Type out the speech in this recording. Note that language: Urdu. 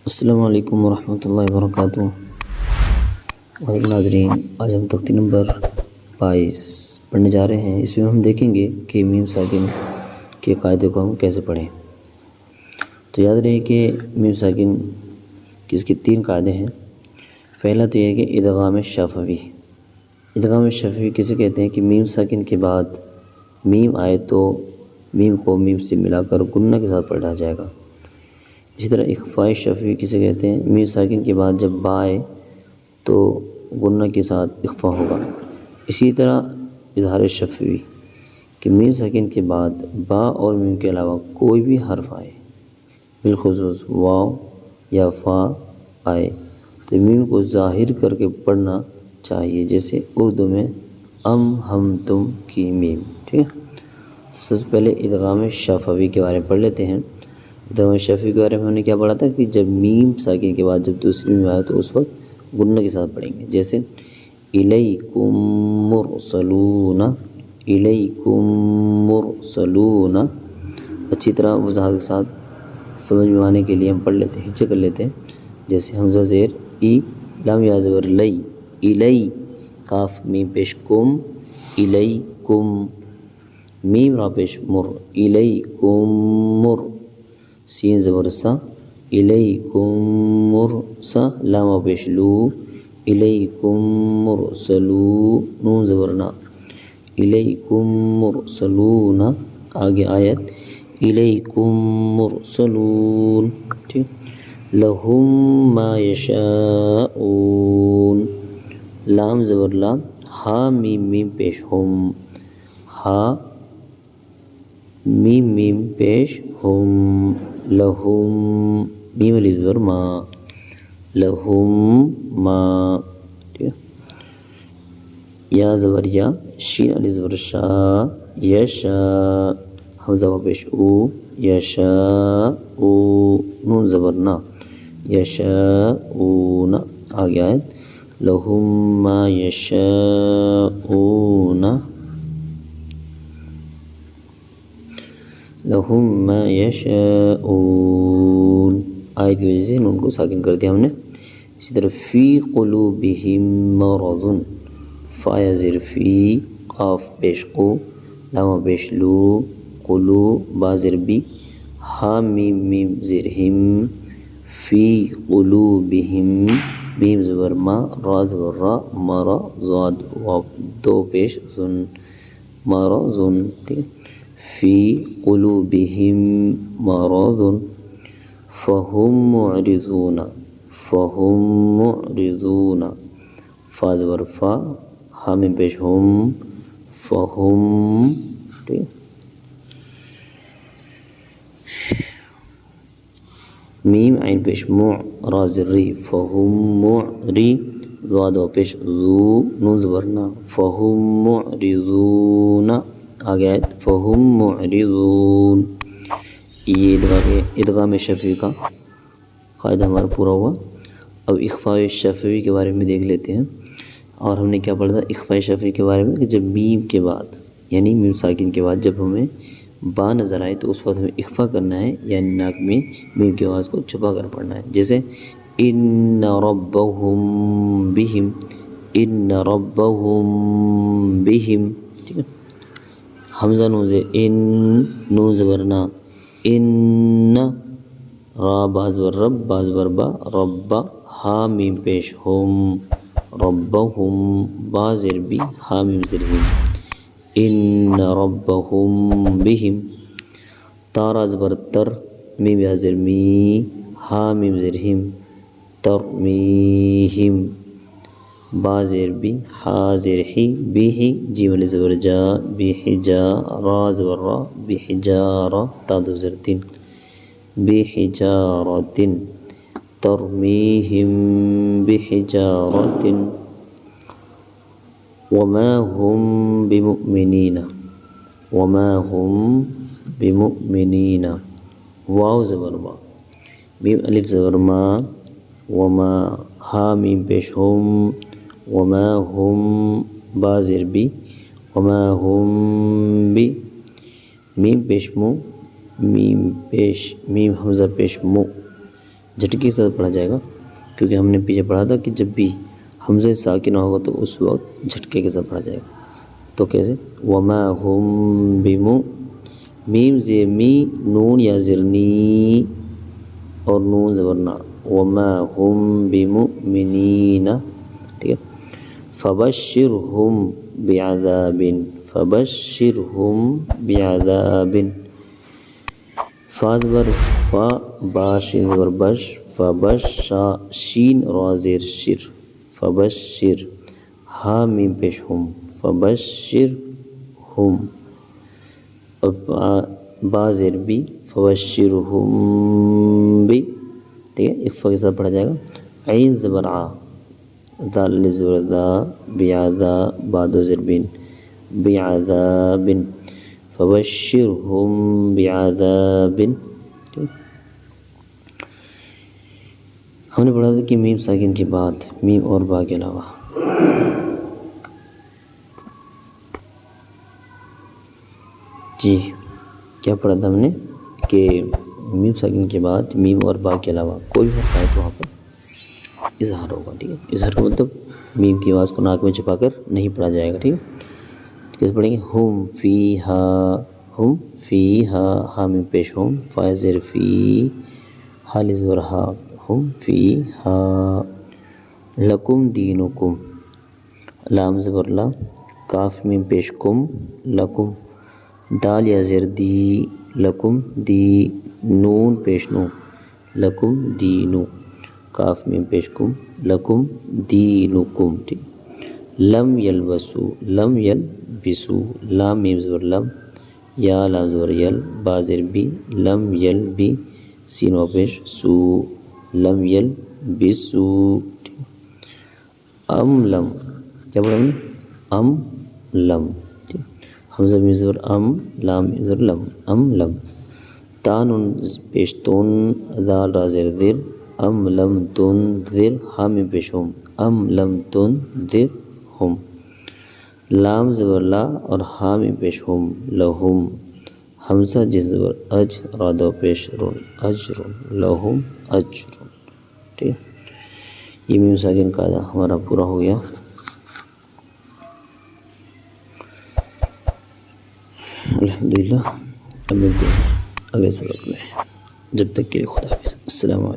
السلام علیکم ورحمۃ اللہ وبرکاتہ۔ ناظرین، آج ہم تختی نمبر 22 پڑھنے جا رہے ہیں۔ اس میں ہم دیکھیں گے کہ میم ساکن کے قاعدے کو ہم کیسے پڑھیں۔ تو یاد رہے کہ میم ساکن کی اس کے 3 قاعدے ہیں۔ پہلا تو یہ ہے کہ ادغام شفوی۔ ادغام شفوی کسے کہتے ہیں کہ میم ساکن کے بعد میم آئے تو میم کو میم سے ملا کر غنہ کے ساتھ پڑھا جائے گا۔ اسی طرح اخفاء شفوی کسے کہتے ہیں؟ میم ساکن کے بعد جب با آئے تو غنہ کے ساتھ اخفاء ہوگا۔ اسی طرح اظہار شفوی کہ میم ساکن کے بعد با اور میم کے علاوہ کوئی بھی حرف آئے، بالخصوص واو یا فا آئے تو میم کو ظاہر کر کے پڑھنا چاہیے، جیسے اردو میں ہم تم کی میم۔ ٹھیک ہے، سب سے پہلے ادغام شفوی کے بارے میں پڑھ لیتے ہیں۔ ادغام شفوی کے بارے میں ہم نے کیا پڑھا تھا کہ جب میم ساکن کے بعد جب دوسری میم آئے تو اس وقت غنہ کے ساتھ پڑھیں گے، جیسے الیکم مرسلون، الیکم مرسلون۔ اچھی طرح وضاحت کے ساتھ سمجھ میں آنے کے لیے ہم پڑھ لیتے ہیں، ہچے کر لیتے ہیں، جیسے حمزہ زیر ای، لام یا زبر لئی، الی، کاف میم پیش کم، الیکم، میم را پیش مر، الیکم مر، سین زبر سا، الیکم مرسا، لام پیش لو، الیکم مرسلو، نون زبر نا، الیکم مرسلون۔ آگے آیت الیکم مرسلون۔ ٹھیک، لہم ما یشاءون، لام زبر لام، ہا میم میم پیش ہم، ہا میم میم پیش ہم، لہم، میم علی زبر ما، لہم ما۔ ٹھیک ہے، یا زبر یا، شین علی زبر شا، یشا، حمزہ پیش او، یشا او، نون زبر نا، یشاؤون۔ آگے آیت لہم ما یشاؤون، لہم ما یشاؤون، آیت کی وجہ سے نون کو ساکن کر دیا ہم نے۔ اسی طرح فی قلوبہم مرض، فا یا زیر فی، قاف پیش قو، لام پیش لو، قلو، با زیر بی، ہا میم میم زیر ہم، فی قلوبہم، میم زبر ما، را زبر را، مرا، زاد واو دو پیش زن، مرضن۔ ٹھیک ہے، فی قلوبہم مرض فہم معرضون، فہم معرضون، فا زبر فا، ہا میم پیش ہم، فہم۔ ٹھیک ہے، میم عین پیش مع، را زر ری، فہم معری، ضاد و پیش ذو، نون زبر نا، فہم معرضون۔ آگے آیت فہم معرضون۔ یہ ادغام شفوی کا قاعدہ ہمارا پورا ہوا۔ اب اخفاء شفوی کے بارے میں دیکھ لیتے ہیں۔ اور ہم نے کیا پڑھا تھا اخفاء شفوی کے بارے میں کہ جب میم کے بعد یعنی میم ساکن کے بعد جب ہمیں با نظر آئے تو اس وقت ہمیں اخفاء کرنا ہے، یعنی ناک میں میم کی آواز کو چھپا کر پڑھنا ہے، جیسے ان ربہم بہم، ان ربہم بہم۔ ٹھیک ہے، حمزہ نون زیر ان، نون زبر نا، ان، را با زبر رب، با زبر با، ربا، ہا میم پیش ہم، ربہم، با زیر بی، ہا میم زیر ہم، ان ربہم بہم، تا را زبر تر، میم یا زیر می، ہا میم زیر ہم، ترمیہم، با زیر بی، ہا زیر ہی، بی ہی، جیم علی زبر جا، بی حجا، را زبر را، بی حجارہ، تا دو زیر تین، بی حجارۃ، ترمیہم بحجارۃ، وما هم بمؤمنین، وما هم بمؤمنین، واو زبر وا، میم الف زبر ما، وما، ہا میم پیش ہم، وما هم، با زیر بی، وما هم بی، میم پیش مو، میم پیش میم حمزہ پیش مو، جھٹکے کے ساتھ پڑھا جائے گا، کیونکہ ہم نے پیچھے پڑھا تھا کہ جب بھی حمزہ ساکنہ ہوگا تو اس وقت جھٹکے کے ساتھ پڑھا جائے گا. تو کیسے؟ وما ہم بمو، میم زیر می، نون یا زرنی اور نون زبرنا، وما ہم بمؤمنین، ٹھیک ہے. فبشرہم بعذاب، فبشرہم بعذاب، فا زبر فا، با شین زبر بش، فبشا شین را زیر شر، فبشر، ہا میم پیش ہم، فبشرہم، با زیر بی، فبشرہم بی، ٹھیک ہے. اخفا کے ساتھ پڑھا جائے گا. عین زبر آ، دال الف زبر دا، بعذا، با دو زیر بین، بعذاب، فبشرہم بعذاب. ہم نے پڑھا تھا کہ میم ساکن کے بعد میم اور با کے علاوہ جی کیا پڑھا تھا ہم نے کہ میم ساکن کے بعد میم اور با کے علاوہ کوئی حرف آئے تو وہاں پر اظہار ہوگا. ٹھیک ہے. اظہار کا مطلب میم کی آواز کو ناک میں چھپا کر نہیں پڑھا جائے گا. ٹھیک ہے. کیسے پڑھیں گے؟ ہم فیہا، ہم فیہا، ہا میم پیش ہم، فا زیر فی، ہا زبر ہا، ہم فیہا، لکم دینکم، لام زبر لا، کاف میم پیش کم، لکم، دال یا زیر دی، لکم دی، نون پیش نو، لکم دینو، کاف میم پیش کم، لکم دینکم. ٹھیک. لم یلبسو، لم یلبسو، لام میم زبر لم، یا لام زبر یل، با زیر بی، لم یلبی، سین وا پیش سو، لم یلبسو. ام لم، کیا پڑھا ہم نے؟ ام لم. ٹھیک. حمزہ میم زبر ام، لام میم زبر لم، ام لم. تا نون پیش تون، دال را زیر دیر، ام لم تنذر، ہا میم پیش ہم، ام لم تنذر ہم. لام زبر لا اور ہا میم پیش ہم، لہم. حمزہ جس زبر اج، را دو پیش رون، اجرون، لہم اجرون. ٹھیک. یہ میم ساکن قاعدہ ہمارا پورا ہو گیا. الحمدللہ. اب ملتے ہیں اگلے سبق میں، جب تک کے لیے خدا حافظ. السلام علیکم.